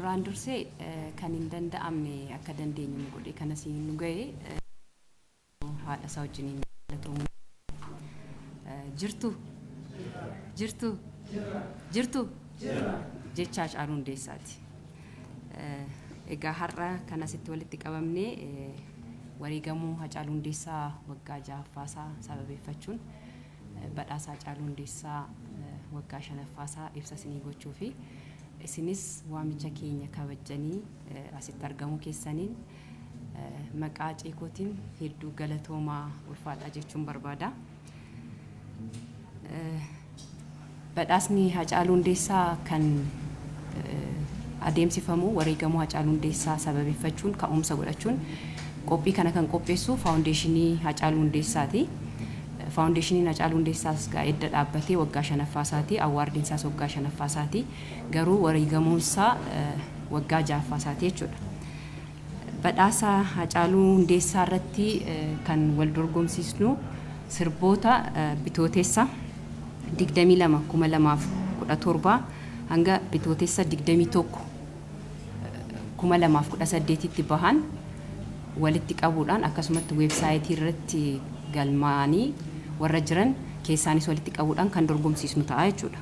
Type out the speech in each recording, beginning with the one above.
duraan dursee kan hin danda'amne akka dandeenyu godhe kana siin nu ga'e haadha isaa wajjin galatoomuu jirtu jecha Hacaaluu Hundeessaati. Egaa har'a kana sitti walitti qabamne wareegamuu Hacaaluu Hundeessaa waggaa 6ffaasaa sababeeffachuun badhaasa Hacaaluu Hundeessaa waggaa 5ffaasaa ibsa isinii gochuu fi isinis waamicha keenya kabajanii asitti argamuu keessaniin maqaa ceekootiin hedduu galatoomaa ulfaadhaa jechuun barbaada. Badhaasni Hacaaluu Hundeessaa kan adeemsifamu wareegamuu Hacaaluu Hundeessaa sababeeffachuun ka'umsa godhachuun qophii kana kan qopheessu faawundeeshinii Hacaaluu Hundeessaati. Faawundeeshiniin Hacaaluu Hundeessaas edda dhaabbatee waggaa 5ffaasaati, awwaardiin isaas waggaa 5ffaasaati. Garuu wareegamuunsaa waggaa 6ffaasaati jechuudha. Badhaasa Hacaaluu Hundeessaa irratti kan wal dorgomsiisnu sirboota bitootessa 22,2017 hanga bitootessa 21,2018tti bahan walitti qabuudhaan akkasumatti weebsaayitii irratti galmaanii warra jiran keessaanis walitti qabuudhaan kan dorgomsiisnu ta'a jechuudha.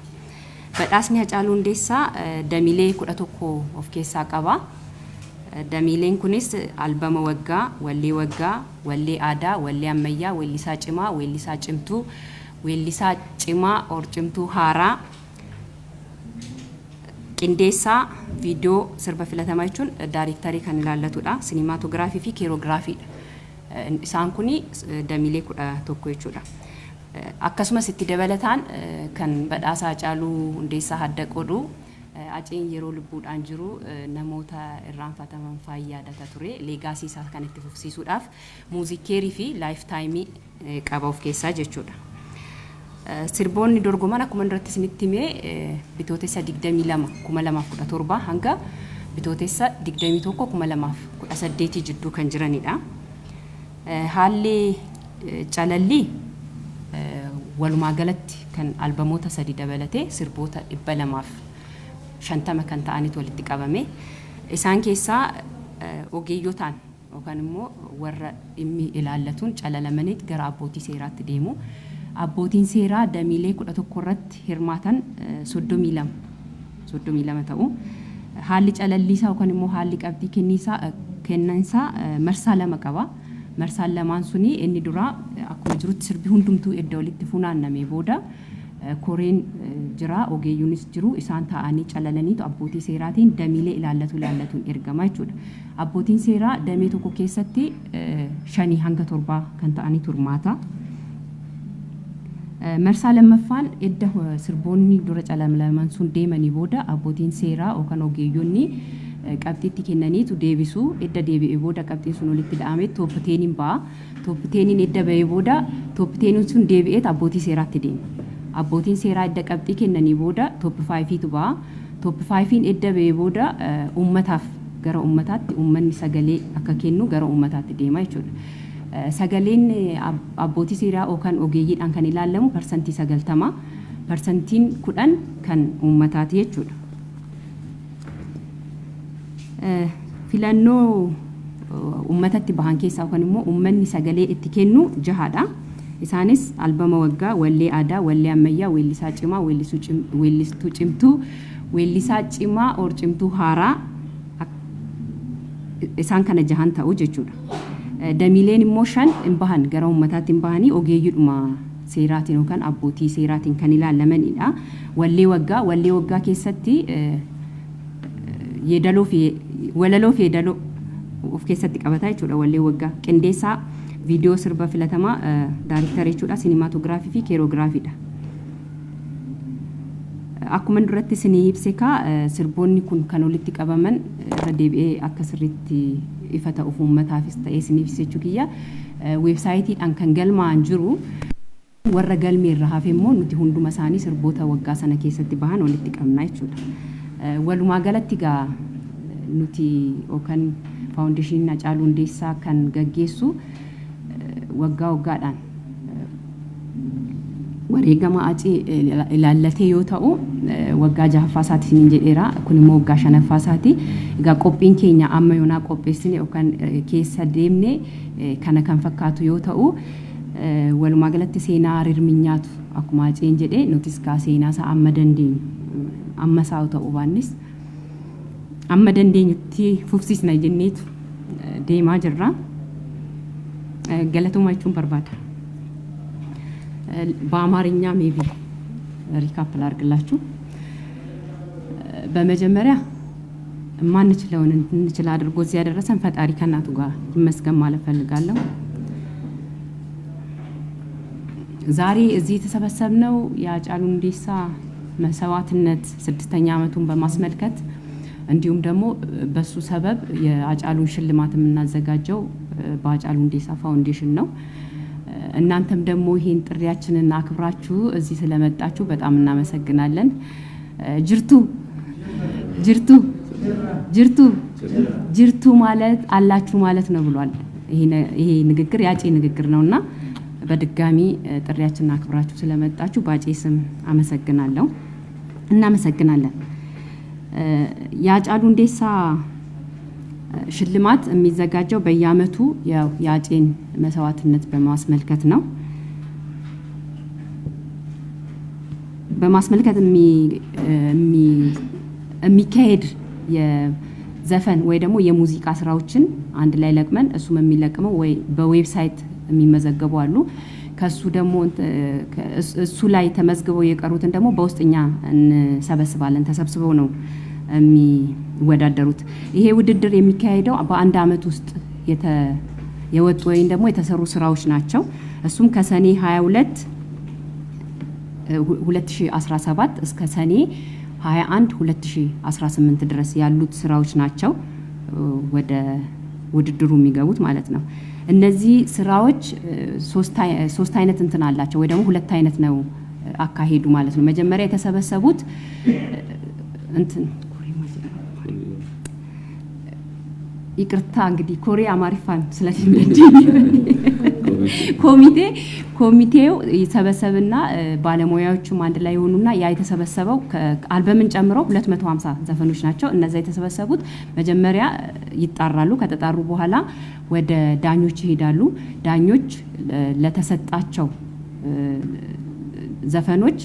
Badhaasni Hacaaluu Hundeessaa damiilee 11 of keessaa qaba. Damiileen kunis albama waggaa, wallee waggaa, wallee aadaa, wallee ammayyaa, weellisaa cimaa, weellisaa cimtuu, weellisaa cimaa or cimtuu haaraa, qindeessaa viidiyoo sirba filatamaa jechuun daayiriktarii kan ilaallatudha. Sinimaatoogiraafii fi keerogiraafiidha. Isaan kuni damiilee 11 jechuudha. Akkasumas itti dabalataan kan badhaasa Hacaaluu Hundeessaa adda godhu Aceen yeroo lubbuudhaan jiru namoota irraanfataman yaadata ture. Leegaasii isaa kan itti fufsiisuudhaaf muuziikeerii fi laayiftaayimii qaba of keessaa jechuudha. Sirboonni dorgoman akkuma irratti isinitti himee bitootessa 22,2017 hanga bitootessa 21,2018 jidduu kan jiranidha. Haalli calallii walumaa galatti kan albamoota 3 dabalatee sirboota 250 kan ta'anitu walitti qabame. Isaan keessaa ogeeyyotaan yookaan immoo warra dhimmi ilaallatuun calalamanii gara abbootii seeraatti deemu. Abbootiin seeraa damiilee 11 irratti hirmaatan 32 ta'u. Haalli calalliisaa yookaan immoo haalli qabxii kenniinsaa marsaa 2 qaba. Marsaan lamaan suni inni dura akkuma jirutti sirbi hundumtuu edda walitti funaannamee booda koreen jira, ogeeyyuunis jiru, isaan ta'anii calalaniitu abbootii seeraatiin damiilee ilaallatuun ergama jechuudha. Abbootiin seeraa damee tokko keessatti 5 hanga 7 kan ta'anii turmaata. Marsaa lammaffaan edda sirboonni dura calalaman sun deemanii booda abbootiin seeraa yookaan ogeeyyoonni qabxiitti kennaniitu deebisuu. Edda deebi'ee booda qabxiin sun walitti dha'amee toopiteeniin ba'a. Toopiteeniin edda ba'ee booda toopiteeniin sun deebi'ee abbootii seeraatti deema. Abbootiin seeraa edda qabxii kennanii booda tooppi 5tu ba'a. Tooppi 5n edda ba'ee booda uummataaf gara uummataatti uummanni sagalee akka kennu gara uummataatti deema jechuudha. Sagaleen abbootii seeraa yookaan ogeeyyiidhaan kan ilaalamu parsantii 90, parsantiin 10 kan uummataati jechuudha. Filannoo uummatatti bahan keessaa yookaan immoo uummanni sagalee itti kennu 6dha. Isaanis albama waggaa, wallee aadaa, wallee ammayyaa, weellisaa cimaa, weellistuu cimtuu, weellisaa cimaa or cimtuu haaraa isaan kana 6 ta'u jechuudha. Damiileen immoo 5 hin bahan gara uummataatti hin bahanii ogeeyyiidhuma seeraatiin yookaan abbootii seeraatiin kan ilaalamanidha. Wallee waggaa keessatti yeedaloo fi walaloo fi yeedaloo of keessatti qabata jechuudha. Wallee waggaa qindeessaa viidiyoo sirba filatamaa daayiriktarii jechuudha. Sinimaatoogiraafii fi keerogiraafiidha. Akkuma duratti isinii ibse sirboonni kun kan walitti qabaman irra deebi'ee akka sirriitti ifa ta'uuf uummataafis ta'ee isiniif ibsachuu kiyya weebsaayitiidhaan kan galmaa'an jiru. Warra galmee irra hafe immoo nuti hunduma isaanii sirboota waggaa sana keessatti bahan walitti qabna jechuudha. Walumaa galatti nuti yookaan faawundeeshiniin Hacaaluu Hundeessaa kan gaggeessu waggaa waggaadhaan wareegama acii ilaallatee yoo ta'u waggaa jahaffaasaati jedheera kun immoo waggaa shanaffaasaati egaa qophiin keenya amma yoonaa qopheessine yookaan keessa deemne kana kan fakkaatu yoo ta'u walumaa galatti seenaa rirminyaatu akkuma aciin jedhee nutis kaa seenaa isaa amma dandeenyu amma saa'u ta'uu baannis amma dandeenyutti fufsiisna jenneetu deemaa jirra galatuma jechuun barbaada. በአማርኛ ሜቢ ሪካፕ ላድርግላችሁ በመጀመሪያ ማንችለውን እንችል አድርጎ እዚህ ያደረሰን ፈጣሪ ከናቱ ጋር ይመስገን ማለት ፈልጋለሁ ዛሬ እዚህ የተሰበሰብነው የአጫሉ ሁንዴሳ መስዋዕትነት 6ኛ ዓመቱን በማስመልከት እንዲሁም ደግሞ በሱ ሰበብ የአጫሉን ሽልማት የምናዘጋጀው በአጫሉ ሁንዴሳ ፋውንዴሽን ነው እናንተም ደግሞ ይሄን ጥሪያችንን አክብራችሁ እዚህ ስለመጣችሁ በጣም እናመሰግናለን ጅርቱ ማለት አላችሁ ማለት ነው ብሏል ይሄ ንግግር ያጪ ንግግር ነውና በድጋሚ ጥሪያችንን አክብራችሁ ስለመጣችሁ ባጪ ስም አመሰግናለሁ እናመሰግናለን የአጫሉ ሁንዴሳ ሽልማት የሚዘጋጀው በየአመቱ የአጼን መስዋዕትነት በማስመልከት ነው በማስመልከት የሚካሄድ የዘፈን ወይ ደግሞ የሙዚቃ ስራዎችን አንድ ላይ ለቅመን እሱም የሚለቅመው ወይ በዌብሳይት የሚመዘገቡ አሉ ከሱ ደግሞ እሱ ላይ ተመዝግበው የቀሩትን ደግሞ በውስጥኛ እንሰበስባለን ተሰብስበው ነው የሚወዳደሩት ይሄ ውድድር የሚካሄደው በአንድ አመት ውስጥ የወጡ ወይን ደግሞ የተሰሩ ስራዎች ናቸው እሱም ከሰኔ 22 2017 እስከ ሰኔ 21 2018 ድረስ ያሉት ስራዎች ናቸው ወደ ውድድሩ የሚገቡት ማለት ነው እነዚህ ስራዎች ሶስት አይነት እንትን አላቸው ወይ ደግሞ ሁለት አይነት ነው አካሄዱ ማለት ነው መጀመሪያ የተሰበሰቡት እንትን ይቅርታ እንግዲህ ኮሪያ አማሪፋን ስለዚህ ኮሚቴው ይሰበሰብና ባለሙያዎቹም አንድ ላይ ሆኑና ያ የተሰበሰበው አልበምን ጨምሮ 250 ዘፈኖች ናቸው እነዛ የተሰበሰቡት መጀመሪያ ይጣራሉ ከተጣሩ በኋላ ወደ ዳኞች ይሄዳሉ ዳኞች ለተሰጣቸው ዘፈኖች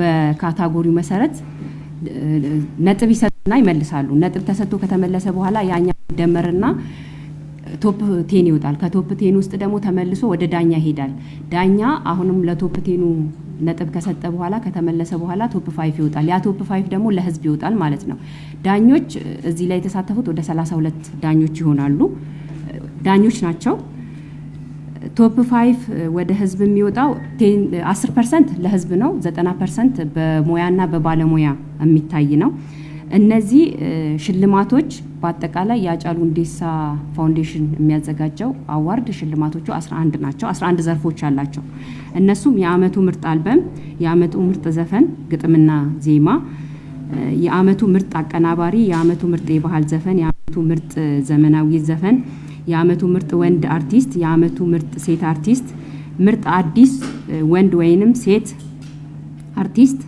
በካታጎሪው መሰረት ነጥብ ይሰጡና ይመልሳሉ ነጥብ ተሰጥቶ ከተመለሰ በኋላ ያኛ ደመርና ቶፕ 10 ይወጣል ከቶፕ 10 ውስጥ ደግሞ ተመልሶ ወደ ዳኛ ይሄዳል ዳኛ አሁንም ለቶፕ 10 ነጥብ ከሰጠ በኋላ ከተመለሰ በኋላ ቶፕ 5 ይወጣል ያ ቶፕ 5 ደግሞ ለህዝብ ይወጣል ማለት ነው ዳኞች እዚህ ላይ የተሳተፉት ወደ 32 ዳኞች ይሆናሉ ዳኞች ናቸው ቶፕ 5 ወደ ህዝብ የሚወጣው 10% ለህዝብ ነው 90% በሙያና በባለሙያ የሚታይ ነው እነዚህ ሽልማቶች በአጠቃላይ የአጫሉ ሁንዴሳ ፋውንዴሽን የሚያዘጋጀው አዋርድ ሽልማቶቹ 11 ናቸው 11 ዘርፎች አላቸው እነሱም የአመቱ ምርጥ አልበም የአመቱ ምርጥ ዘፈን ግጥምና ዜማ የአመቱ ምርጥ አቀናባሪ የአመቱ ምርጥ የባህል ዘፈን የአመቱ ምርጥ ዘመናዊ ዘፈን የአመቱ ምርጥ ወንድ አርቲስት የአመቱ ምርጥ ሴት አርቲስት ምርጥ አዲስ ወንድ ወይንም ሴት አርቲስት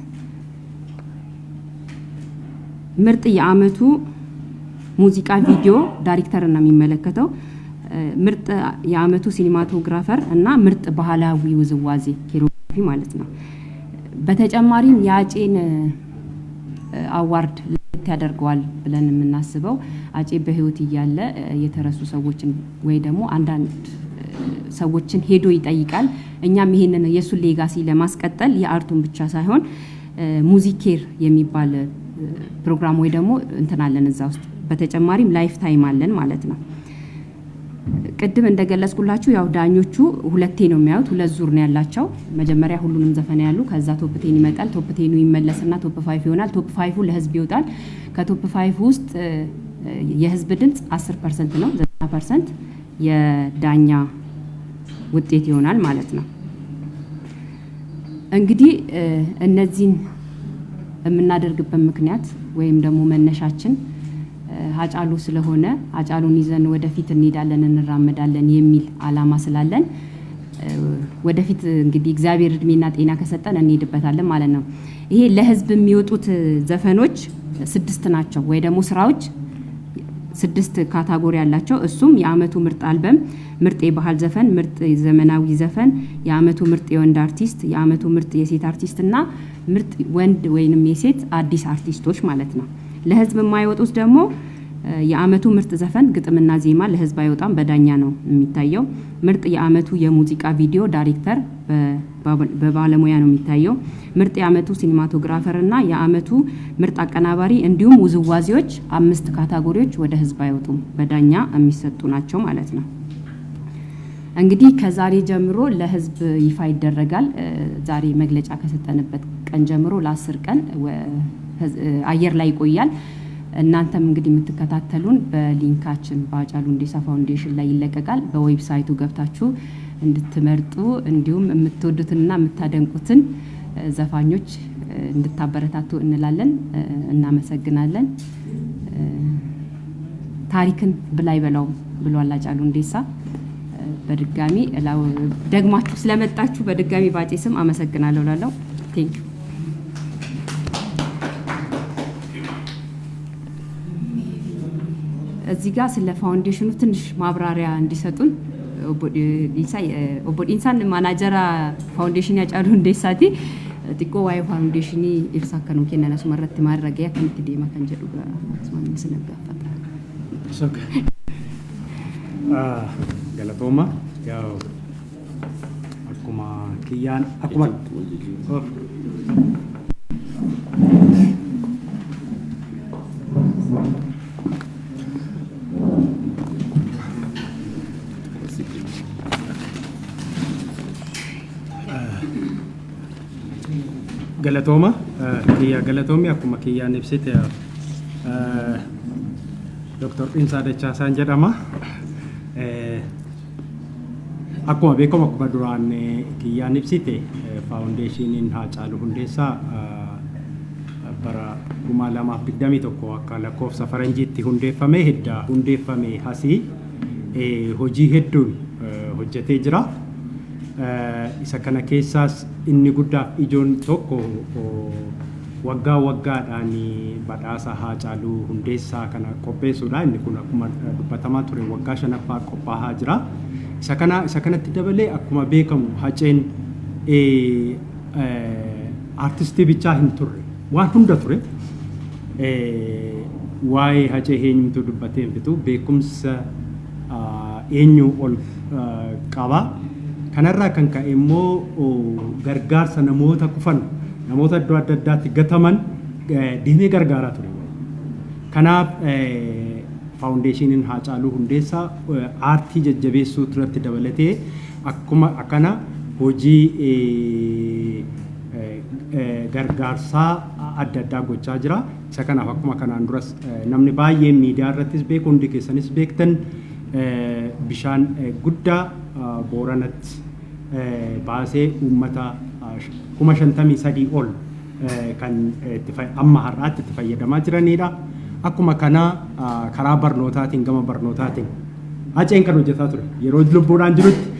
ምርጥ የአመቱ ሙዚቃ ቪዲዮ ዳይሬክተር እና የሚመለከተው ምርጥ የአመቱ ሲኒማቶግራፈር እና ምርጥ ባህላዊ ውዝዋዜ ኮሪዮግራፊ ማለት ነው በተጨማሪም የአጼን አዋርድ ያደርገዋል ብለን የምናስበው አጼ በህይወት እያለ የተረሱ ሰዎችን ወይ ደግሞ አንዳንድ ሰዎችን ሄዶ ይጠይቃል እኛም ይሄንን የሱ ሌጋሲ ለማስቀጠል የአርቱን ብቻ ሳይሆን ሙዚኬር የሚባል ፕሮግራም ወይ ደግሞ እንተናለን እዛ ውስጥ በተጨማሪም ላይፍ ታይም አለን ማለት ነው ቅድም እንደገለጽኩላችሁ ያው ዳኞቹ ሁለቴ ነው የሚያዩት ሁለት ዙር ነው ያላቸው መጀመሪያ ሁሉንም ዘፈን ያሉ ከዛ ቶፕ 10 ይመጣል ቶፕ 10 ይመለስና ቶፕ 5 ይሆናል ቶፕ 5 ለህዝብ ይወጣል ከቶፕ 5 ውስጥ የህዝብ ድምጽ 10% ነው 90% የዳኛ ውጤት ይሆናል ማለት ነው እንግዲህ እነዚህን የምናደርግበት ምክንያት ወይም ደግሞ መነሻችን አጫሉ ስለሆነ አጫሉን ይዘን ወደፊት እንሄዳለን እንራመዳለን የሚል አላማ ስላለን ወደፊት እንግዲህ እግዚአብሔር እድሜና ጤና ከሰጠን እንሄድበታለን ማለት ነው። ይሄ ለህዝብ የሚወጡት ዘፈኖች 6 ናቸው ወይ ደግሞ ስራዎች 6 ካታጎሪ ያላቸው እሱም የአመቱ ምርጥ አልበም፣ ምርጥ የባህል ዘፈን፣ ምርጥ ዘመናዊ ዘፈን፣ የአመቱ ምርጥ የወንድ አርቲስት፣ የአመቱ ምርጥ የሴት አርቲስት እና ምርጥ ወንድ ወይንም የሴት አዲስ አርቲስቶች ማለት ነው። ለህዝብ የማይወጡት ደግሞ የአመቱ ምርጥ ዘፈን ግጥምና ዜማ ለህዝብ አይወጣም፣ በዳኛ ነው የሚታየው። ምርጥ የአመቱ የሙዚቃ ቪዲዮ ዳይሬክተር በባለሙያ ነው የሚታየው። ምርጥ የአመቱ ሲኒማቶግራፈር እና የአመቱ ምርጥ አቀናባሪ እንዲሁም ውዝዋዜዎች 5 ካታጎሪዎች ወደ ህዝብ አይወጡም፣ በዳኛ የሚሰጡ ናቸው ማለት ነው። እንግዲህ ከዛሬ ጀምሮ ለህዝብ ይፋ ይደረጋል። ዛሬ መግለጫ ከሰጠንበት ቀን ጀምሮ ለ10 ቀን አየር ላይ ይቆያል። እናንተም እንግዲህ የምትከታተሉን በሊንካችን በአጫሉ ሁንዴሳ ፋውንዴሽን ላይ ይለቀቃል። በዌብሳይቱ ገብታችሁ እንድትመርጡ እንዲሁም የምትወዱትንና የምታደንቁትን ዘፋኞች እንድታበረታቱ እንላለን። እናመሰግናለን። ታሪክን ብላይ በላው ብሏል አጫሉ ሁንዴሳ። በድጋሚ ደግማችሁ ስለመጣችሁ በድጋሚ ባጬ ስም አመሰግናለሁ ላለው ቴንክ ዩ። እዚህ ጋር ስለ ፋውንዴሽኑ ትንሽ ማብራሪያ እንዲሰጡን ኦቦ ዲንሳን ማናጀራ ፋውንዴሽን ያጫሉ ሁንዴሳቲ ጢቆ ዋይ ፋውንዴሽኒ ኢብሳ ከኑ ከነና ሱመረት ማድረጊያ ከንቲ ዲማ ከንጀዱ ጋር ማስማሚ ስለጋፈታ ሶክ ገለቶማ ያው አኩማ ኪያን አኩማ Galatoma, Kia Galatomi, Akuma Kia Nipsite, Dr. Inside Chasan Jadama, Akuma Becoma Kubaduran, Kia Nipsite, Foundation in Hachalu Hundesa, Para Kumalama Pidamitoko, Kalakov Safaranjit, Hunde Fame Hida, Hunde Fame Hasi, Hoji Hedun, Hojatejra. Isa kana keessas inni guddaaf ijoon tokko waggaa waggaadhaan badhaasa Haacaaluu Hundeessaa kana qopheessuudha. Inni kun akkuma dubbatamaa ture waggaa 5ffaa qophaa'aa jira. Isa kanatti dabalee akkuma beekamu Haceen artistii bichaa hin turre waan hunda ture. Waa'ee Hacee eenyutu dubbatee hin fitu beekumsa eenyu ol qaba. Kanarraa kan ka'e immoo gargaarsa namoota kufan namoota iddoo adda addaatti gataman deemee gargaaraa ture. Kanaaf faawundeeshiniin Haacaaluu Hundeessaa aartii jajjabeessuu irratti dabalatee akkuma akkana hojii gargaarsaa adda addaa gochaa jira. Isa kanaaf akkuma kanaan duras namni baay'een miidiyaa irrattis beeku hundi keessanis beektan bishaan guddaa Booranatti baasee uummata 53,000 ol kan amma har'aatti itti fayyadamaa jiranidha. Akkuma kana karaa barnootaatiin gama barnootaatiin Haceen kan hojjetaa ture yeroo lubbuudhaan jirutti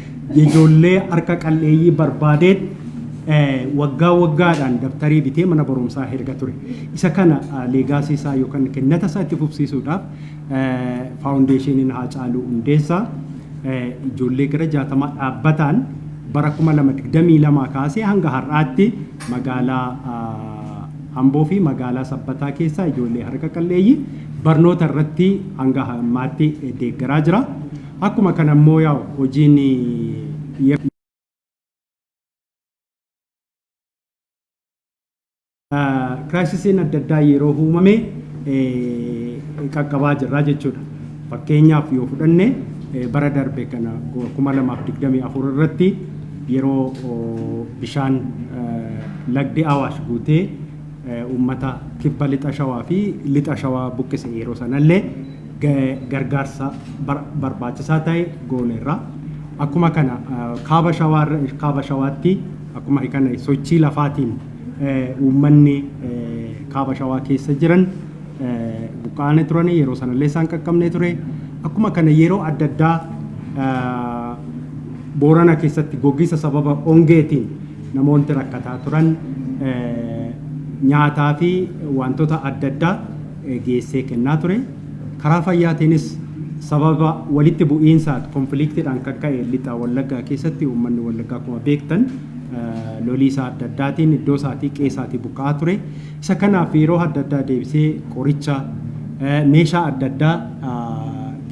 ijoollee harka qalleeyyii barbaadee waggaa waggaadhaan dabtarii bitee mana barumsaa erga ture. Isa kana leegaasii isaa yookaan kennata isaa itti fufsiisuudhaaf faawundeeshiniin Haacaaluu Hundeessaa ijoollee gara 60 dhaabbataan bara 2022 kaasee hanga har'aatti magaalaa Amboo fi magaalaa Sabbataa keessa ijoollee harka qalleeyyii barnoota irratti hanga ammaatti deeggaraa jira. Akkuma kana immoo yaa hojiin kiraayisiin adda addaa yeroo uumame qaqqabaa jirra jechuudha. Fakkeenyaaf yoo fudhanne bara darbe kana 2024 irratti yeroo bishaan lagdi Awaash guutee uummata kibba lixa shawaa fi lixa shawaa buqqise yeroo sanallee gargaarsa barbaachisaa ta'e gooneerra. Akkuma kana kaaba shawaatti akkuma kana sochii lafaatiin uummanni kaaba shawaa keessa jiran buqqaanee turanii yeroo sanallee isaan qaqqabnee ture. Akkuma kana yeroo adda addaa Boorana keessatti gogiinsa sababa hongeetiin namoonni rakkataa turan nyaataa fi wantoota adda addaa geessee kennaa ture. Karaa fayyaatiinis sababa walitti bu'iinsa konfliktiidhaan kan ka'e lixa Wallaggaa keessatti uummanni Wallaggaa akkuma beektan loliisa adda addaatiin iddoo isaatii qe'eesaatii buqqa'aa ture. Isa kanaaf yeroo adda addaa deebisee qoricha meeshaa adda addaa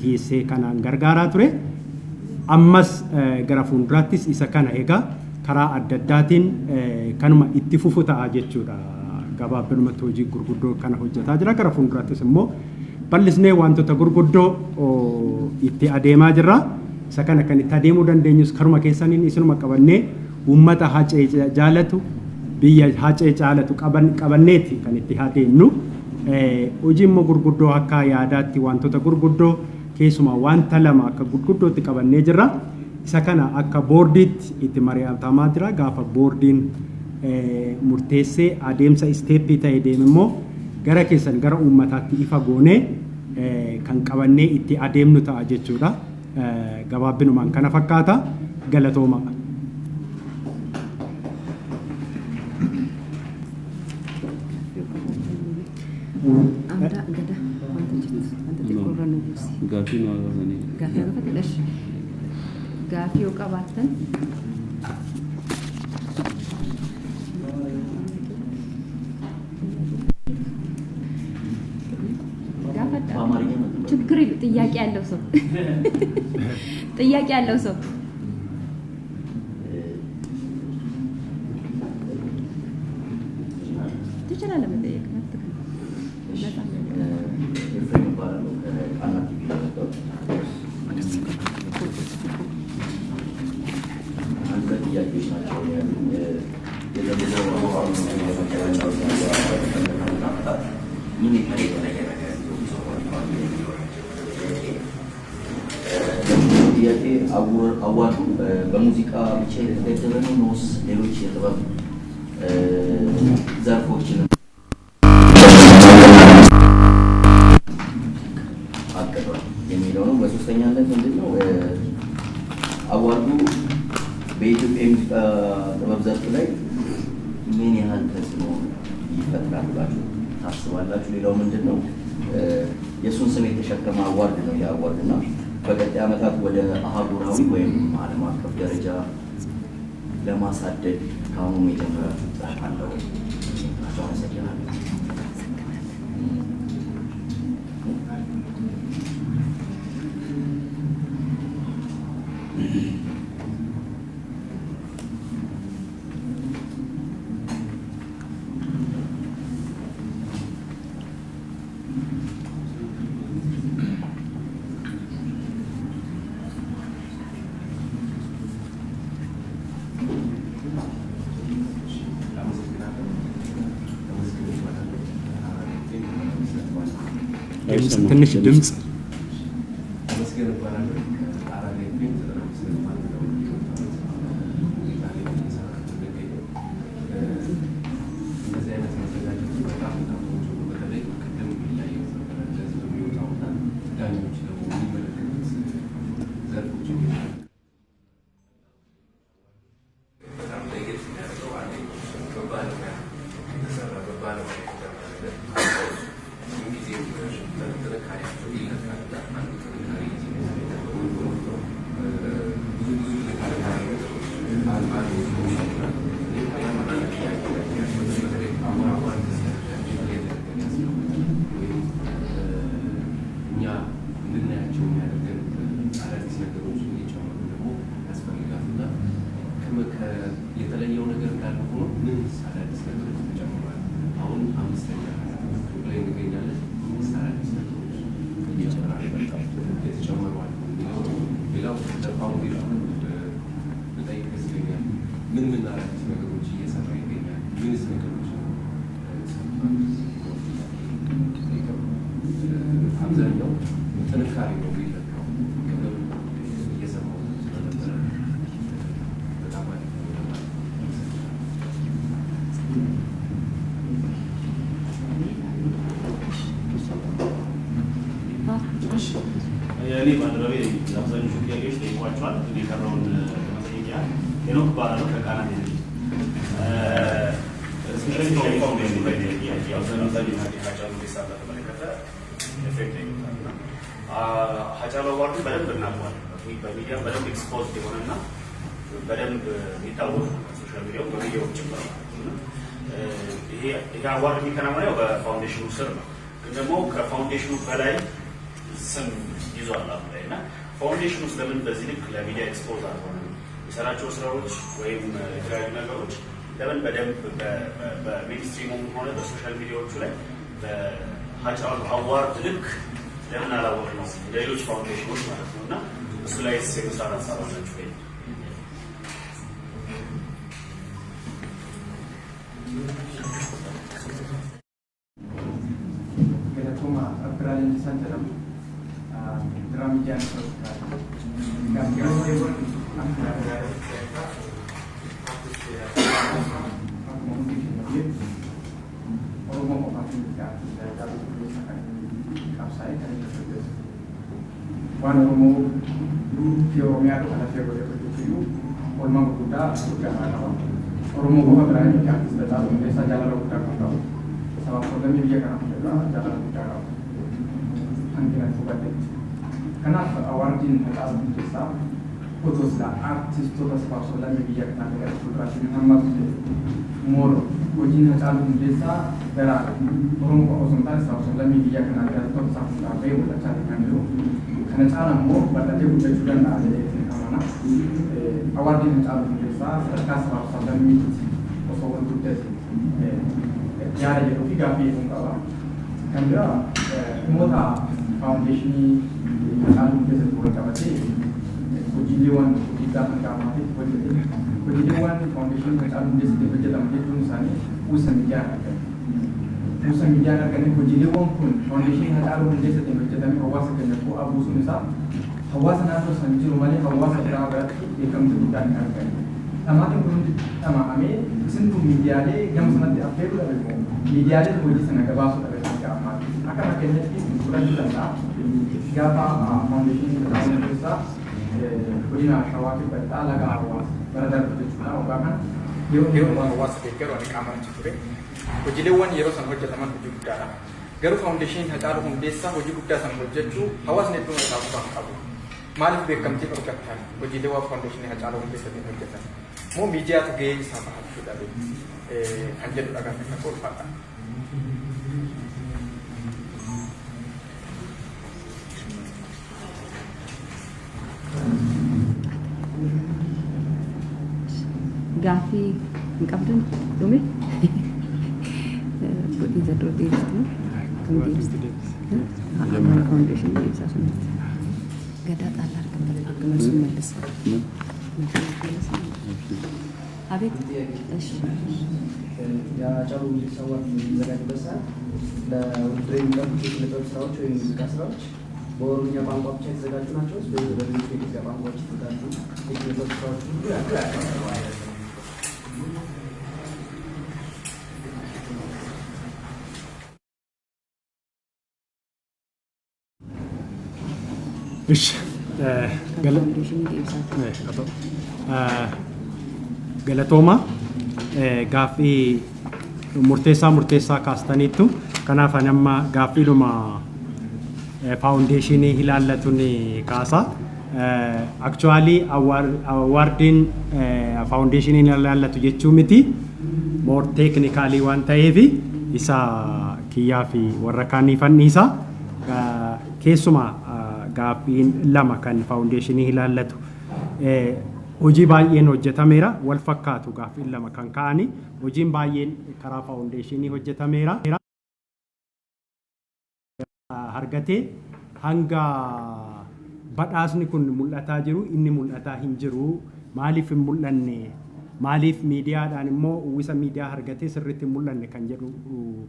geessee kanaan gargaaraa ture. Ammas gara fuulduraattis isa kana egaa karaa adda addaatiin kanuma itti fufu ta'a jechuudha. Gabaabinumatti hojii gurguddoo kana hojjetaa jira. Gara fuulduraattis immoo bal'isnee wantoota gurguddoo itti adeemaa jirra. Isa kana kan itti adeemuu dandeenyus karuma keessaniin isinuma qabannee uummata hacee jaalatu biyya hacee jaalatu qabanneeti kan itti adeemnu. Hojii immoo gurguddoo akka yaadaatti wantoota gurguddoo keessumaa wanta lama akka gurguddootti qabannee jirra. Isa kana akka boordiitti itti mari'atamaa jira. Gaafa boordiin murteessee adeemsa isteeppii ta'e deeme immoo gara keessan gara uummataatti ifa goonee kan qabannee itti adeemnu ta'a jechuudha. Gabaabinumaan kana fakkaata. Galatooma. Gaafii yoo qabaattan ችግር ጥያቄ ያለው ሰው ጥያቄ ያለው ሰው ትችላለህ መጠየቅ አዋጁ በሙዚቃ ብቻ የተገደበ ነው ነውስ ሌሎች የጥበብ ዘርፎችን አቅዷል የሚለው ነው። በሶስተኛነት ምንድነው አዋጁ በኢትዮጵያ የሙዚቃ ጥበብ ዘርፍ ላይ ምን ያህል ተጽዕኖ ይፈጥራል ብላችሁ ታስባላችሁ? ሌላው ምንድነው የሱን ስም የተሸከመ አዋርድ ነው። ያ አዋርድና በቀጣይ ዓመታት ወደ አህጉራዊ ወይም ዓለም አቀፍ ደረጃ ለማሳደግ ካሁኑ የጀመራችሁ ጥረት አለ ወይ? አመሰግናለሁ። ትንሽ ድምጽ የተለየው ነገር እንዳለ ሆኖ ምን አዳዲስ ነገሮች ተጨምሯል? አሁን አምስተኛ ላይ እንገኛለን። ምን አዳዲስ ነገሮች የተጨመሯል? ሌላው ፋውንዴሽኑ በጠይቅ ደስ ይለኛል። ምን አዳዲስ ነገሮች እየሰራ ይገኛል? ምንስ ነገሮች አብዛኛው ጥንካሬ ነው የሚለካው። ቅድም እየሰማሁ ስለነበረ በጣም አሪፍ ነው። እኔ ባልደረቤ አብዛኞቹ ጥያቄዎች ጠይቋቸዋል። የቀረውን ይላል ሄኖክ ባለው ከቃና ነው ስፔሻሊ ኢንፎርሜሽን ላይ ያው ዘናዛኝ ሀጫሉ ዲሳላ ተመለከተ ኤፌክት ይኖራልና ሀጫሉ አዋርድ በደንብ እናውቀዋለን በሚዲያ በደንብ ኤክስፖዝ የሆነና በደንብ የሚታወቅ ሶሻል ሚዲያው በሚዲያው ጭምር ይሄ አዋርድ የሚከናወነው በፋውንዴሽኑ ስር ነው። ግን ደግሞ ከፋውንዴሽኑ በላይ ስም ይዟል አሁን ላይ እና ፋውንዴሽኑ ውስጥ ለምን በዚህ ልክ ለሚዲያ ኤክስፖዝ አልሆነም? የሰራቸው ስራዎች ወይም የተለያዩ ነገሮች ለምን በደንብ በሚኒስትሪሙም ሆነ በሶሻል ሚዲያዎቹ ላይ በሀጫሉ አዋርድ ልክ ለምን አላወቅ ነው ሌሎች ፋውንዴሽኖች ማለት ነው እና እሱ ላይ የመስራት ሀሳብ አላችሁ ወይ? Galatuma Abdurrahman Sanjaram, Dramijan Wan Oromo fi Oromia tu kana fego tu Orma Buddha Buddha Oromo ko berani kan setelah desa jalan Buddha kan sama program dia kan jalan Buddha kan angkiran sobat kenapa awardin atau desa putus lah artis tu tak sebab solat media kan ada putra Muhammad Mor ujin atau desa berat Oromo ko sontan sebab solat media kan ada tu sampai apa yang kita cari dulu karena cara mau pada dia Buddha juga nak ada mana awardin atau desa serta sebab solat media osoban Buddha ya jadi tiga pihak kawan kerana mota foundation ni kalau kita sebut kawan ni Kujiliwan kita akan mati Kujiliwan foundation kalau kita sebut dalam itu misalnya usaha media akan Kujiliwan pun foundation kalau kita sebut dalam hawa sekian aku abu sunisa hawa sana tu sanjur mali hawa sekian apa ikam sebutan akan Amati pun sama kami sentuh media le yang sangat diupdate oleh media le boleh sangat kebasu oleh mereka amat akan akhirnya ini bukan juga tak siapa foundation dalam desa boleh nak awak kita laga awas berada di sana bahkan dia awas speaker orang kamar cipre jadi wan yero sangat jaman tujuh negara garu foundation hajar desa uji bukta sangat jaju awas ni tu mereka kamu मालिक बेकम थी पर क्या jadi wan foundation hajar desa ni kerja mau media tu gay sama sudah deh anjir akan kita kurang Gafi ngabdun dumi buat izador diri tu kemudian foundation ni sahaja gadat alar kembali semua desa Habib ya ጨው ሰዋት የሚዘጋጅበት ሰዓት ለውድድር የሚቀርቡ ስራዎች ወይም ሙዚቃ ስራዎች በኦሮምኛ ቋንቋ ብቻ የተዘጋጁ ናቸው። በሌሎች የኢትዮጵያ ቋንቋዎች የተዘጋጁ የኪነጥበብ ስራዎች ሁሉ ያቀርባሉ አይነት ነው። እሺ galatooma gaaffii murteessaa kaastaniittu kanaaf amma gaaffiidhuma faawundeeshinii ilaallatuun kaasa akchuwaalii awaardiin faawundeeshinii ilaallatu jechuu miti moor teeknikaalii waan ta'eef isa kiyyaa fi warra kaanii fanniisa keessuma gaaffiin lama kan faawundeeshinii ilaallatu hojii baay'een hojjetameera wal fakkaatu gaaffiin lama kan ka'ani hojiin baay'een karaa faawundeeshinii hojjetameera argatee hanga badhaasni kun mul'ataa jiru inni mul'ataa hin jiru maaliif hin mul'anne maaliif miidiyaadhaan immoo uwwisa miidiyaa argatee sirriitti hin mul'anne kan jedhu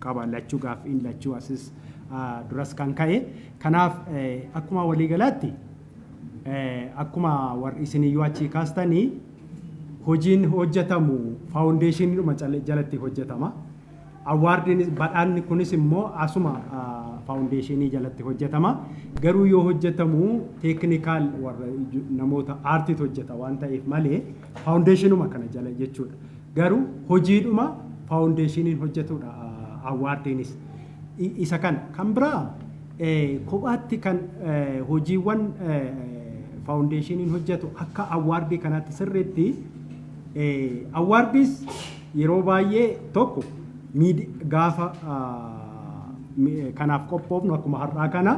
qaba lachuu gaaffiin lachuu asis duras kan ka'e kanaaf akkuma waliigalaatti akkuma warri isiniyyuu achii kaastanii hojiin hojjetamu faawundeeshiniidhuma jalatti hojjetama awwaardiin badhaanni kunis immoo asuma faawundeeshinii jalatti hojjetama. Garuu yoo hojjetamu teeknikaal warra namoota aartiitu hojjeta waan ta'eef malee faawundeeshinuma kana jala jechuudha. Garuu hojiidhuma faawundeeshiniin hojjetudha awwaardiinis. Isa kan biraa kophaatti kan hojiiwwan faawundeeshiniin hojjetu akka awwaardii kanaatti sirriitti awwaardiis yeroo baay'ee tokko gaafa kanaaf qophoofnu akkuma har'aa kana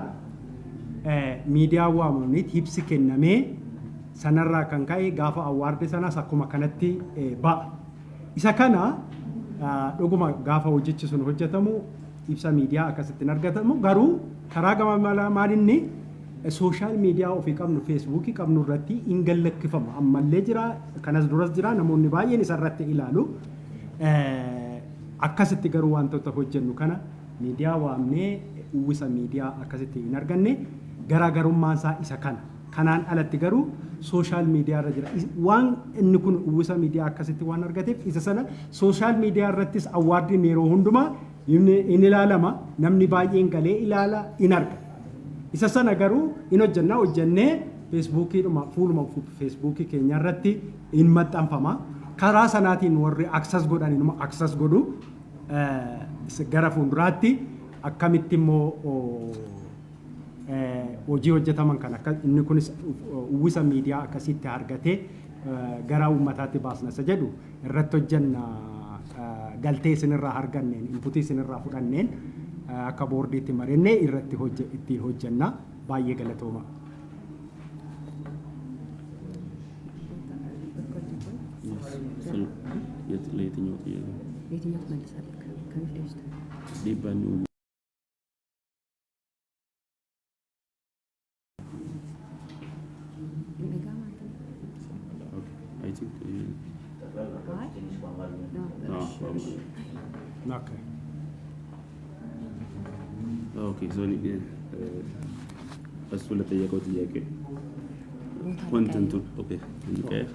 miidiyaa waamamanitti ibsi kennamee sanarraa kan ka'e gaafa awwaardii sanas akkuma kanatti ba'a. Isa kana dhuguma gaafa hojichi sun hojjetamu ibsa miidiyaa akkasittiin argatamu garuu karaa gama maalinni sooshaal miidiyaa ofii qabnu feesbuukii qabnu irratti hin gallakkifamu ammallee jira kanas duras jira namoonni baay'een isarratti ilaalu akkasitti garuu wantoota hojjennu kana miidiyaa waamnee uwwisa miidiyaa akkasitti hin arganne garaagarummaan isaa isa kanaan alatti garuu sooshaal miidiyaa irra jira waan inni kun uwwisa miidiyaa akkasitti waan argateef isa sana sooshaal miidiyaa irrattis awwaardiin yeroo hundumaa in ilaalama namni baay'een galee ilaala in arga. Isa sana garuu in hojjennee feesbuukiidhuma fuuluma feesbuukii keenya irratti in maxxanfama. Karaa sanaatiin warri aksas godhan inuma aksas godhu gara fuulduraatti akkamitti immoo hojii hojjetaman kan akka inni kunis uwwisa miidiyaa akkasitti argatee gara uummataatti baasna isa jedhu irratti hojjenna galtee isinirraa arganneen inputii isinirraa fudhanneen akka boordiitti mari'annee irratti ittiin hojjenna baay'ee galatooma. የትኛው ትመልሳለህ? ከሚፍዴስ ዲባኒ I think ኦኬ ሶ እሱ ለጠየቀው ጥያቄ ኮንተንቱን ኦኬ እንቀያየር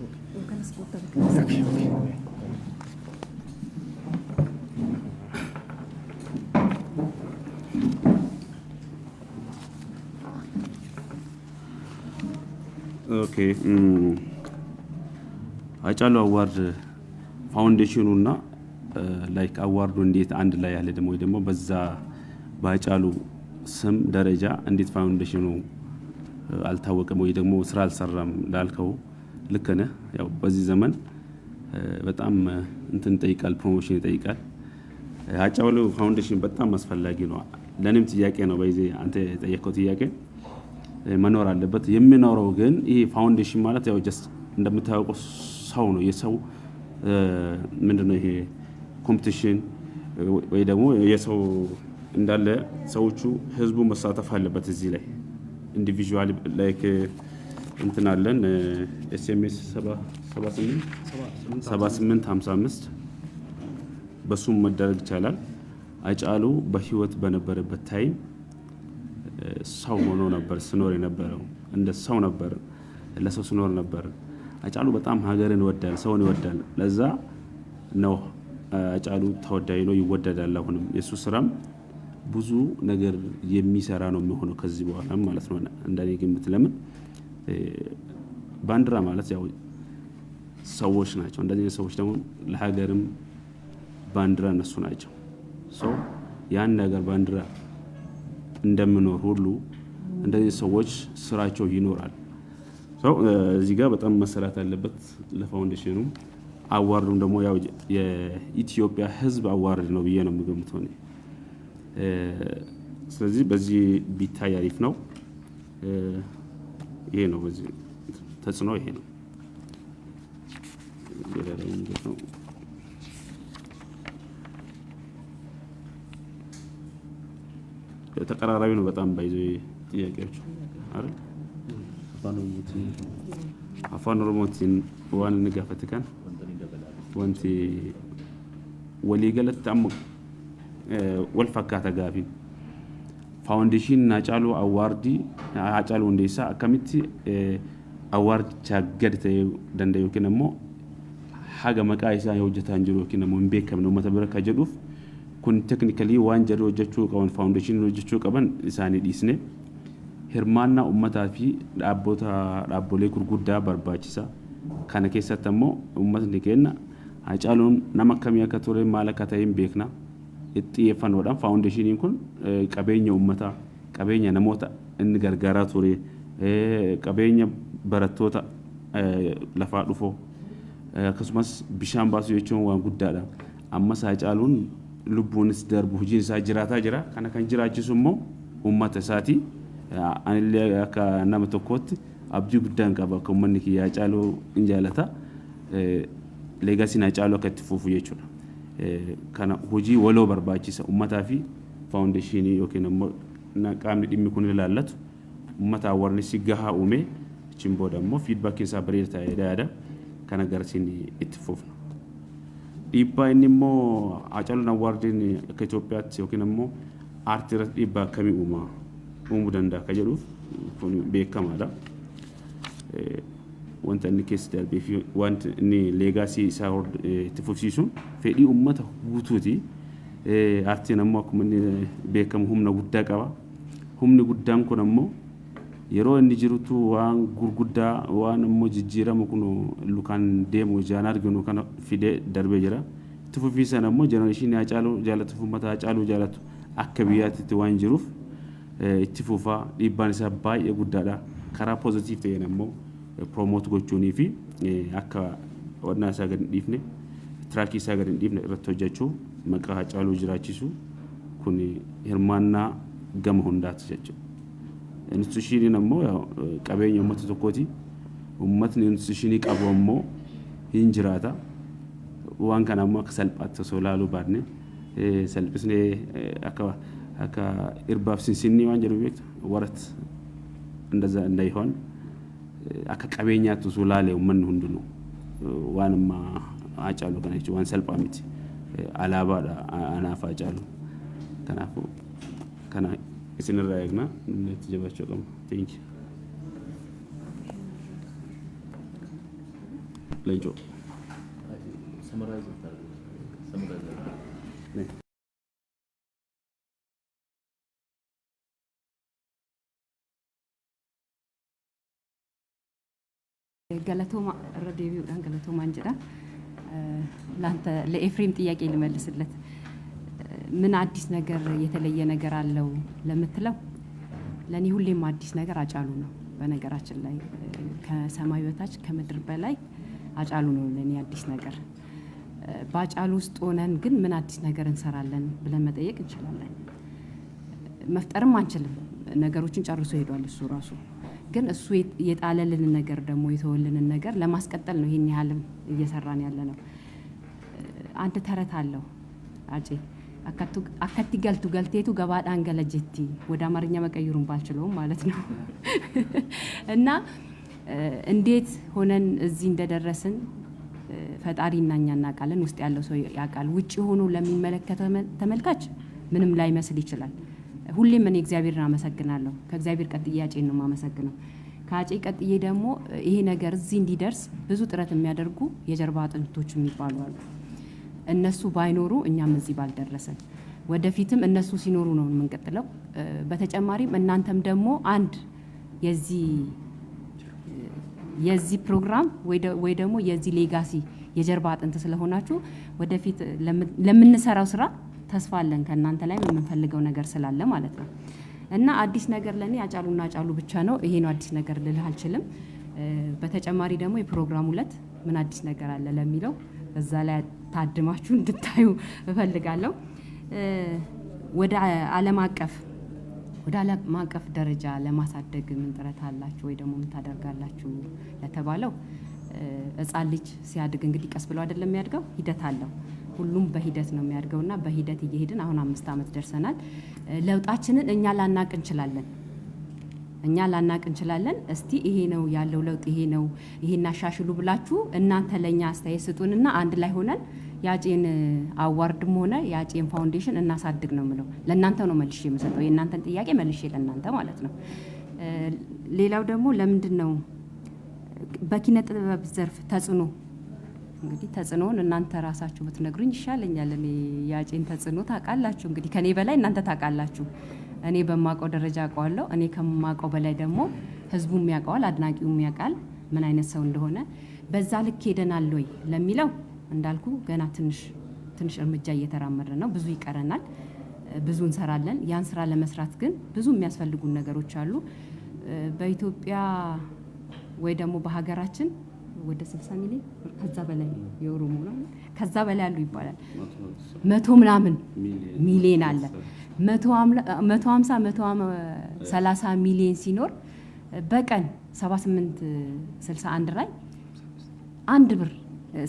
ኦኬ ሃጫሉ አዋርድ ፋውንዴሽኑና ላይክ አዋርዱ እንዴት አንድ ላይ ያለ ደግሞ በዛ በሃጫሉ ስም ደረጃ እንዴት ፋውንዴሽኑ አልታወቀም ወይ ደግሞ ስራ አልሰራም ላልከው ልክ ነህ። ያው በዚህ ዘመን በጣም እንትን ጠይቃል ፕሮሞሽን ይጠይቃል። ሃጫሉ ፋውንዴሽን በጣም አስፈላጊ ነው። ለኔም ጥያቄ ነው በዚህ አንተ የጠየቀው ጥያቄ መኖር አለበት። የሚኖረው ግን ይሄ ፋውንዴሽን ማለት ያው ጀስት እንደምታውቀው ሰው ነው የሰው ምንድነው ይሄ ኮምፒቲሽን ወይ ደግሞ የሰው እንዳለ ሰዎቹ ህዝቡ መሳተፍ አለበት እዚህ ላይ ኢንዲቪጁዋል ላይክ እንትን አለን ኤስኤምኤስ 7855 በሱም መደረግ ይቻላል። ሃጫሉ በህይወት በነበረበት ታይም ሰው ሆኖ ነበር ስኖር የነበረው እንደ ሰው ነበር ለሰው ስኖር ነበር። ሃጫሉ በጣም ሀገርን ይወዳል ሰውን ይወዳል። ለዛ ነው ሃጫሉ ተወዳጅ ነው ይወደዳል። አሁንም የሱ ስራም ብዙ ነገር የሚሰራ ነው የሚሆነው ከዚህ በኋላ ማለት ነው። እንደኔ ግምት ለምን ባንዲራ ማለት ያው ሰዎች ናቸው። እንደዚህ ሰዎች ደግሞ ለሀገርም ባንዲራ እነሱ ናቸው። ሶ ያን ነገር ባንዲራ እንደምኖር ሁሉ እንደዚህ ሰዎች ስራቸው ይኖራል። ሶ እዚህ ጋር በጣም መሰራት አለበት ለፋውንዴሽኑ። አዋርዱም ደግሞ ያው የኢትዮጵያ ህዝብ አዋርድ ነው ብዬ ነው የምገምተው እኔ። ስለዚህ በዚህ ቢታይ አሪፍ ነው። ይሄ ነው በዚህ ተጽዕኖ ይሄ ነው። ተቀራራቢ ነው በጣም ባይዞ ጥያቄዎች አይደል? አፋን ኦሮሞቲን ዋን ንጋፈትከን ወንቲ ወሊገለት አም ወልፈካተ ጋፊ ፋውንዴሽን ሃጫሉ አዋርዲ ሃጫሉ ሁንዴሳ አከሚቲ አዋርድ ቻገድተ ደንደዮ ከነሞ ሀገ መቃይሳ የውጀታን ጅሮ ከነሞ እንቤከም ነው መተበረከ ጀዱፍ kun teknikalii waan jarri hojjechuu qaban faawundeeshinii hojjechuu qaban isaanii dhiisne hirmaannaa uummataa fi dhaabbolee gurguddaa barbaachisa. Kana keessatti ammoo uummatni keenya Hacaaluun nama akkamii akka ture maal akka ta'e hin beekna. Itti xiyyeeffannoodhaan faawundeeshiniin kun qabeenya uummataa, qabeenya namoota inni gargaaraa ture, qabeenya barattoota lafaa dhufoo akkasumas bishaan baasuu jechuun waan guddaadha. Ammas Hacaaluun lubbuunis darbu hojiin isaa jiraataa jira. Kana kan jiraachisu immoo uummata isaati. Anillee akka nama tokkootti abdii guddaan qaba akka uummanni kiyya Hacaaluu hin jaalata. Leegasiin Hacaaluu akka itti fufu jechuudha. Kana hojii waloo barbaachisa uummataa fi faawundeeshinii yookiin immoo qaamni dhimmi kun ilaallatu uummata awareness gahaa uume achiin booda immoo feedback isaa bareedaa ta'ee yaada kana garsiin itti fufna. Dhiibbaa inni immoo Hacaaluun awwaardiin akka Itoophiyaatti yookiin immoo aartii irratti dhiibbaa akkamii uumuu danda'a akka jedhuuf kun beekamaadha. Wanta inni keessa darbee fi wanti inni leegaasii isaa itti fufsiisuun fedhii uummata guutuuti. Aartiin ammoo akkuma inni beekamu humna guddaa qaba. Humni guddaan kun ammoo yeroo inni jirutu waan gurguddaa waan ammoo jijjiirama kun lukaan deemu ijaan arginu kana fidee darbee jira. Itti fufiisan ammoo jenereeshinii Hacaaluu jaalatu uummata Hacaaluu jaalatu akka biyyaatti waan jiruuf itti fufaa dhiibbaan isaa baay'ee guddaadha. Karaa poozitiiv ta'een ammoo promote gochuunii fi akka wadnaa isaa gadi hin dhiifne tiraakii isaa gadi hin dhiifne irratti hojjechuu maqaa Hacaaluu jiraachisu kun hirmaannaa gama hundaati jechuudha. Institushiniin ammoo qabeenya uummata tokkooti. Uummatni institushinii qabu ammoo hin jiraata. Waan kana ammoo akka salphaatti osoo ilaaluu baanne salphisnee akka irbaaf sinsinnii waan jedhu beektu warat እንዳይሆን akka qabeenyaatti osoo ilaalee uummanni hundinuu waan amma Hacaaluu kana jechuun waan salphaa miti. Alaabaadha anaaf Hacaaluu. Kanaafuu kana isinirraa eegna itti jabachuu qabna. Thank you. Leencoo. ገለቶማ ረዲዮዳን ገለቶማ እንጀራ ላንተ ለኤፍሬም ጥያቄ ልመልስለት ምን አዲስ ነገር የተለየ ነገር አለው ለምትለው ለኔ ሁሌም አዲስ ነገር Hacaaluu ነው። በነገራችን ላይ ከሰማይ በታች ከምድር በላይ Hacaaluu ነው ለኔ አዲስ ነገር። በHacaaluu ውስጥ ሆነን ግን ምን አዲስ ነገር እንሰራለን ብለን መጠየቅ እንችላለን። መፍጠርም አንችልም። ነገሮችን ጨርሶ ሄዷል እሱ ራሱ። ግን እሱ የጣለልን ነገር ደግሞ የተወልንን ነገር ለማስቀጠል ነው ይሄን ያህልም እየሰራን ያለ ነው። አንተ ተረት አለው አጬ አከቲ ገልቱ ገልቴቱ ገባዳን ገለጀቲ ወደ አማርኛ መቀየሩን ባልችለውም ማለት ነው። እና እንዴት ሆነን እዚህ እንደደረስን ፈጣሪና እኛ እናውቃለን። ውስጥ ያለው ሰው ያውቃል። ውጪ ሆኖ ለሚመለከተው ተመልካች ምንም ላይመስል ይችላል። ሁሌም እኔ እግዚአብሔርን አመሰግናለሁ። ከእግዚአብሔር ቀጥዬ አጬን ነው የማመሰግነው። ከአጬ ቀጥዬ ደግሞ ይሄ ነገር እዚህ እንዲደርስ ብዙ ጥረት የሚያደርጉ የጀርባ አጥንቶች የሚባሉ አሉ። እነሱ ባይኖሩ እኛም እዚህ ባልደረሰን። ወደፊትም እነሱ ሲኖሩ ነው የምንቀጥለው። በተጨማሪም እናንተም ደግሞ አንድ የዚህ ፕሮግራም ወይ ደግሞ የዚህ ሌጋሲ የጀርባ አጥንት ስለሆናችሁ ወደፊት ለምንሰራው ስራ ተስፋ አለን ከእናንተ ላይ የምንፈልገው ነገር ስላለ ማለት ነው። እና አዲስ ነገር ለኔ Hacaaluuና Hacaaluu ብቻ ነው። ይሄ ነው አዲስ ነገር ልልህ አልችልም። በተጨማሪ ደግሞ የፕሮግራሙ ዕለት ምን አዲስ ነገር አለ ለሚለው በዛ ላይ ታድማችሁ እንድታዩ እፈልጋለሁ። ወደ ዓለም አቀፍ ደረጃ ለማሳደግ ምን ጥረት አላችሁ ወይ ደግሞ ምን ታደርጋላችሁ ለተባለው ሕፃን ልጅ ሲያድግ እንግዲህ ቀስ ብሎ አይደለም የሚያድገው፣ ሂደት አለው። ሁሉም በሂደት ነው የሚያድገውና በሂደት እየሄድን አሁን 5 ዓመት ደርሰናል። ለውጣችንን እኛ ላናቅ እንችላለን። እስቲ ይሄ ነው ያለው ለውጥ ይሄ ነው ይሄን አሻሽሉ ብላችሁ እናንተ ለኛ አስተያየት ስጡንና አንድ ላይ ሆነን የአጬን አዋርድም ሆነ የአጬን ፋውንዴሽን እናሳድግ ነው የምለው። ለእናንተ ነው መልሼ የምሰጠው፣ የእናንተን ጥያቄ መልሼ ለእናንተ ማለት ነው። ሌላው ደግሞ ለምንድን ነው በኪነ ጥበብ ዘርፍ ተጽዕኖ እንግዲህ ተጽዕኖውን እናንተ ራሳችሁ ብትነግሩኝ ይሻለኛል። እኔ የአጬን ተጽዕኖ ታውቃላችሁ፣ እንግዲህ ከኔ በላይ እናንተ ታውቃላችሁ። እኔ በማውቀው ደረጃ አውቀዋለሁ። እኔ ከማውቀው በላይ ደግሞ ህዝቡም ያውቀዋል፣ አድናቂውም ያውቃል ምን አይነት ሰው እንደሆነ። በዛ ልክ ሄደናል ወይ ለሚለው እንዳልኩ ገና ትንሽ እርምጃ እየተራመድን ነው። ብዙ ይቀረናል፣ ብዙ እንሰራለን። ያን ስራ ለመስራት ግን ብዙ የሚያስፈልጉን ነገሮች አሉ። በኢትዮጵያ ወይ ደግሞ በሀገራችን ወደ 60 ሚሊዮን ከዛ በላይ የኦሮሞ ነው ከዛ በላይ አሉ ይባላል። 100 ምናምን ሚሊዮን አለ። 150 130 ሚሊዮን ሲኖር በቀን 78 61 ላይ አንድ ብር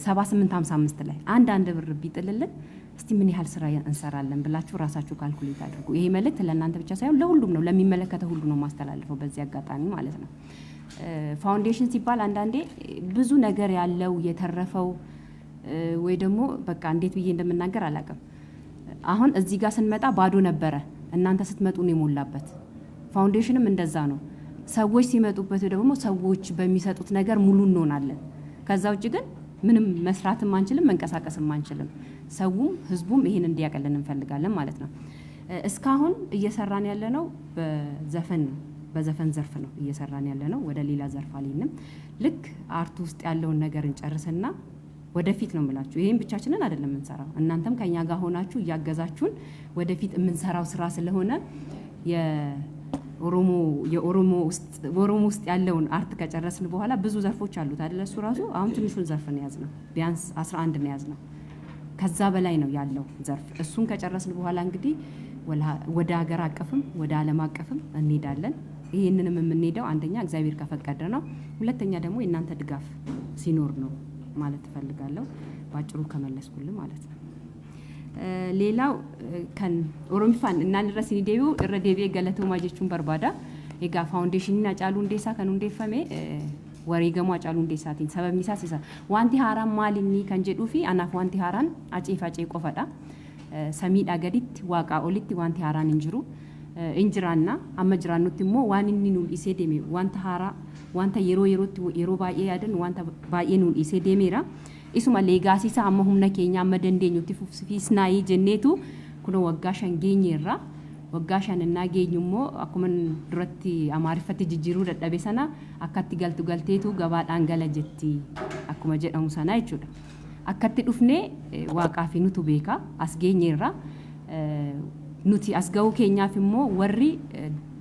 7855 ላይ አንድ ብር ቢጥልልን እስቲ ምን ያህል ስራ እንሰራለን ብላችሁ ራሳችሁ ካልኩሌት አድርጉ። ይሄ መልእክት ለእናንተ ብቻ ሳይሆን ለሁሉም ነው፣ ለሚመለከተው ሁሉ ነው ማስተላልፈው በዚህ አጋጣሚ ማለት ነው። ፋውንዴሽን ሲባል አንዳንዴ ብዙ ነገር ያለው የተረፈው ወይ ደግሞ በቃ እንዴት ብዬ እንደምናገር አላውቅም። አሁን እዚህ ጋር ስንመጣ ባዶ ነበረ፣ እናንተ ስትመጡ ነው የሞላበት። ፋውንዴሽንም እንደዛ ነው። ሰዎች ሲመጡበት ደግሞ ሰዎች በሚሰጡት ነገር ሙሉ እንሆናለን። ከዛ ውጭ ግን ምንም መስራትም አንችልም፣ መንቀሳቀስም አንችልም። ሰውም ህዝቡም ይሄን እንዲያቀልን እንፈልጋለን ማለት ነው። እስካሁን እየሰራን ያለ ነው በዘፈን ዘርፍ ነው እየሰራን ያለ ነው። ወደ ሌላ ዘርፍ አልሄድንም። ልክ አርት ውስጥ ያለውን ነገር እንጨርስና ወደፊት ነው የምላችሁ። ይሄን ብቻችንን አይደለም የምንሰራው፣ እናንተም ከኛ ጋር ሆናችሁ እያገዛችሁን ወደፊት የምንሰራው ስራ ስለሆነ የኦሮሞ ውስጥ ያለውን አርት ከጨረስን በኋላ ብዙ ዘርፎች አሉት አይደል? እሱ ራሱ አሁን ትንሹን ዘርፍ ነው ያዝነው፣ ቢያንስ 11 ነው ያዝነው። ከዛ በላይ ነው ያለው ዘርፍ። እሱን ከጨረስን በኋላ እንግዲህ ወደ ሀገር አቀፍም ወደ ዓለም አቀፍም እንሄዳለን። ይህንንም የምንሄደው አንደኛ እግዚአብሔር ከፈቀደ ነው፣ ሁለተኛ ደግሞ የእናንተ ድጋፍ ሲኖር ነው ማለት እፈልጋለሁ። ባጭሩ ከመለስኩልህ ማለት ነው። ሌላው ከን ኦሮሚፋን እናን ረሲኒ ዴቢው እረ ዴቢ ገለተው ማጀቹን በርባዳ ኤጋ ፋውንዴሽን አጫሉ እንዴሳ ከን እንዴፈሜ ወሪገሙ አጫሉ እንዴሳቲን ሰበብ ሚሳስ ይሳ ዋንቲ ሃራን ማሊኒ ከንጀዱፊ አናፍ ዋንቲ ሃራን አጪፋጪ ቆፈዳ ሰሚዳ ገዲት ዋቃ ኦሊቲ ዋንቲ ሃራን እንጅሩ እንጅራና አመጅራኑት ሞ ዋንኒ ኑል ኢሴ ዴሜ ዋንታ ሃራ ዋንታ የሮ ባዬ ያደን ዋንታ ባዬ ኑል ኢሴ ዴሜራ isuma leegaasiisa amma humna keenya amma dandeenyutti fufsiisnaa jenneetu kun waggaa 5 geenyeerra. Waggaa 5 innaa geenyu immoo akkuma duratti amaariffatti jijjiiruu dadhabe sana akkatti galteetu gabaadhaan gala jetti akkuma jedhamu sana jechuudha. Akkatti dhufnee waaqaa fi nutu beeka as geenyeerra. Nuti as ga'uu keenyaaf immoo warri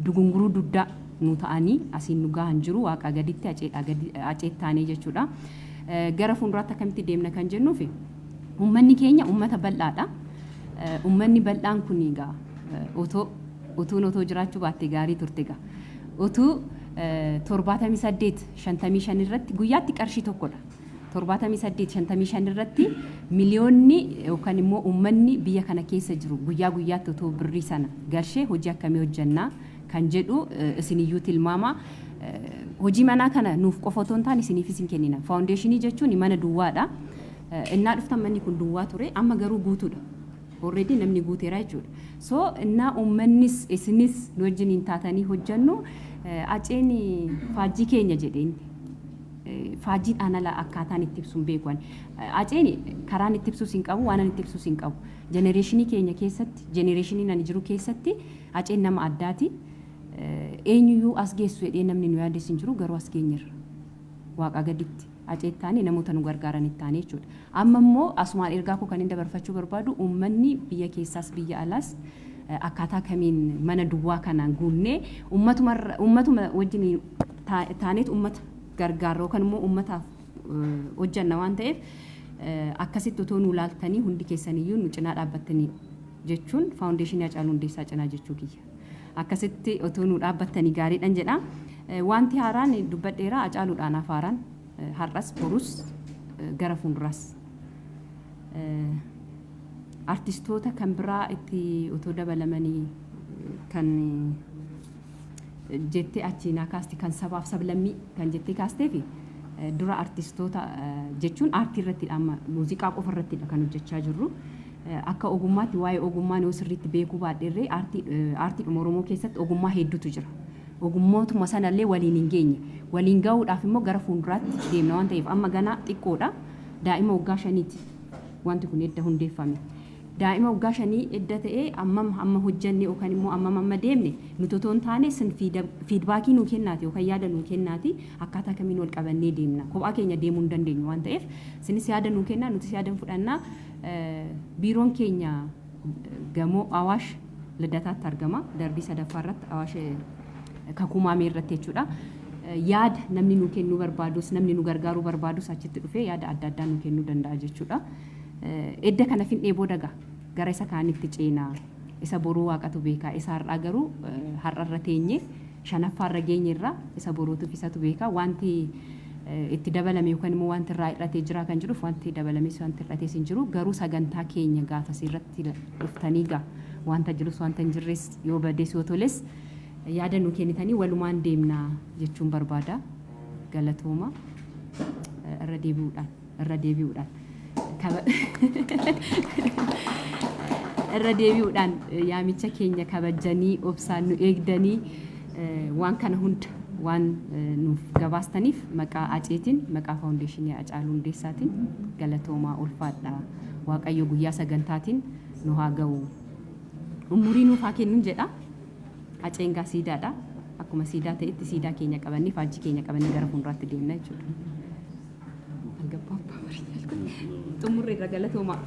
dugunguruu duddaa nu ta'anii asiin nu gahan jiru waaqa gaditti aceettaanii jechuudha. Gara fuulduraatti akkamitti deemna kan jennuufi uummanni keenya uummata bal'aadha. Uummanni bal'aan kun egaa otoo jiraachuu baatte gaarii turte egaa utuu 78 55 irratti guyyaatti qarshii tokkodha. 78 55 irratti miliyoonni yookaan immoo uummanni biyya kana keessa jiru guyyaatti otoo birrii sana galchee hojii akkamii hojjannaa kan jedhu isiniyyuu tilmaama. Hojii manaa kana nuuf qofa otoo hin taane isiniif isin kennina. Faawundeeshinii jechuun mana duwwaadha. Innaa dhuftan manni kun duwwaa ture, amma garuu guutuudha. Already namni guuteera jechuudha. So innaa uummannis isinis nu wajjiniin taatanii hojjannu aceen faajjii keenya jedheen faajiidhaan ala akkaataan itti ibsuun beekuun aceen karaan itti ibsuus hin qabu, waan itti ibsuus hin qabu. Jenereeshinii keenya keessatti, jenereeshinii ani jiru keessatti aceen nama addaati. Eenyuyyuu as geessu jedhee namni nu yaaddes hin jiru, garuu as geenyerra. Waaqa gaditti aceettaanii namoota nu gargaaran ittaanii jechuudha. Amma immoo asumaan ergaa koo kan inni dabarfachuu barbaadu uummanni biyya keessaas biyya alaas akkaataa kamiin mana duwwaa kanaan guunnee uummatuma wajjin taaneet uummata gargaarra yookaan immoo uummataaf hojjanna waan ta'eef akkasitti otoo nu laaltanii hundi keessaniyyuu nu cinaa dhaabbattanii jechuun faawundeeshinii Hacaaluu Hundeessaa cinaa jechuu kiyya. Akkasitti otoo nu dhaabbattanii gaariidhaan jedha. Wanti haaraan dubbadheera Hacaaluudhaan afaaraan har'as borus gara fuulduraas artistoota kan biraa itti otoo dabalamanii kan jettee achiinaa kaaste kan sabaaf sablammii kan jettee kaastee fi dura artistoota jechuun aartii irratti amma muuziqaa qofa irratti kan hojjechaa jirru. Akka ogummaatti waa'ee ogummaa yoo sirriitti beekuu baadheerree aartii Oromoo keessatti ogummaa hedduutu jira. Ogummootuma sanallee waliin hin geenye. Waliin gahuudhaaf immoo gara fuulduraatti deemna waan ta'eef amma ganaa xiqqoodha. daa'ima waggaa shaniiti wanti kun edda hundeeffame. Daa'ima waggaa shanii edda ta'ee amma hojjenne yookaan immoo amma deemne nuti otoo hin taane sin fiidbaakii nuu kennaati yookaan yaada nuu kennaati akkaataa kamiin wal qabannee deemna. Kophaa keenya deemuu hin dandeenyu waan ta'eef sinis yaada nuu kennaa nutis yaada fudhannaa. Biiroon keenya gamoo Awaash Lidataatti argama. Darbii sadaffaa irratti Awaash Kakumaamee irratti jechuudha. Yaada namni nuu kennuu barbaadus namni nu gargaaruu barbaadus achitti dhufee yaada adda addaa nuu kennuu danda'a jechuudha. Edda kana fin'ee booda gara isa kaanitti ceenaa isa boruu waaqatu beekaa isa har'aa garuu har'arra teenye shanaffaarra geenyerra isa boruutuuf isatu beekaa wanti itti dabalame yookaan immoo wanti irraa hidhatee jira kan jiruuf wanti dabalames wanti hidhatees hin jiru garuu sagantaa keenya gaafas irratti dhuftanii wanta jirus wanta hin jirres yoo badees yoo toles yaada nuu kennitanii walumaan deemnaa jechuun barbaada. Galatooma irra deebi'uudhaan irra deebi'uudhaan yaamicha keenya kabajanii obsaan nu eegdanii waan kana hunda waan nuuf gabaastaniif maqaa Aceetiin maqaa faawundeeshinii Hacaaluu Hundeessaatiin galatoomaa ulfaadha. Waaqayyo guyyaa sagantaatiin nu haa ga'u. Umurii nuuf haa kennu jedha. Aceen gaa siidaadha. Akkuma siidaa ta'etti siidaa keenya qabannee faajjii keenya qabannee gara fuulduraatti deemna jechuudha. Xumurree irra galatoomaa.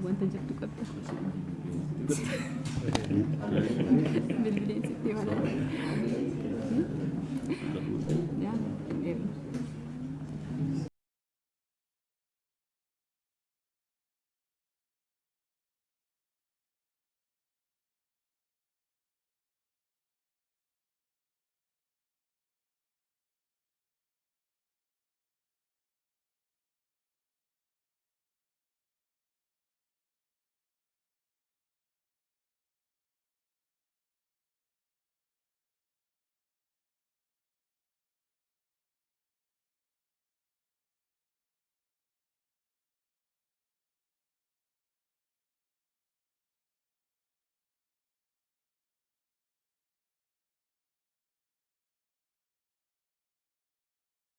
Wanta jirtu qabda. Bilbileen sitti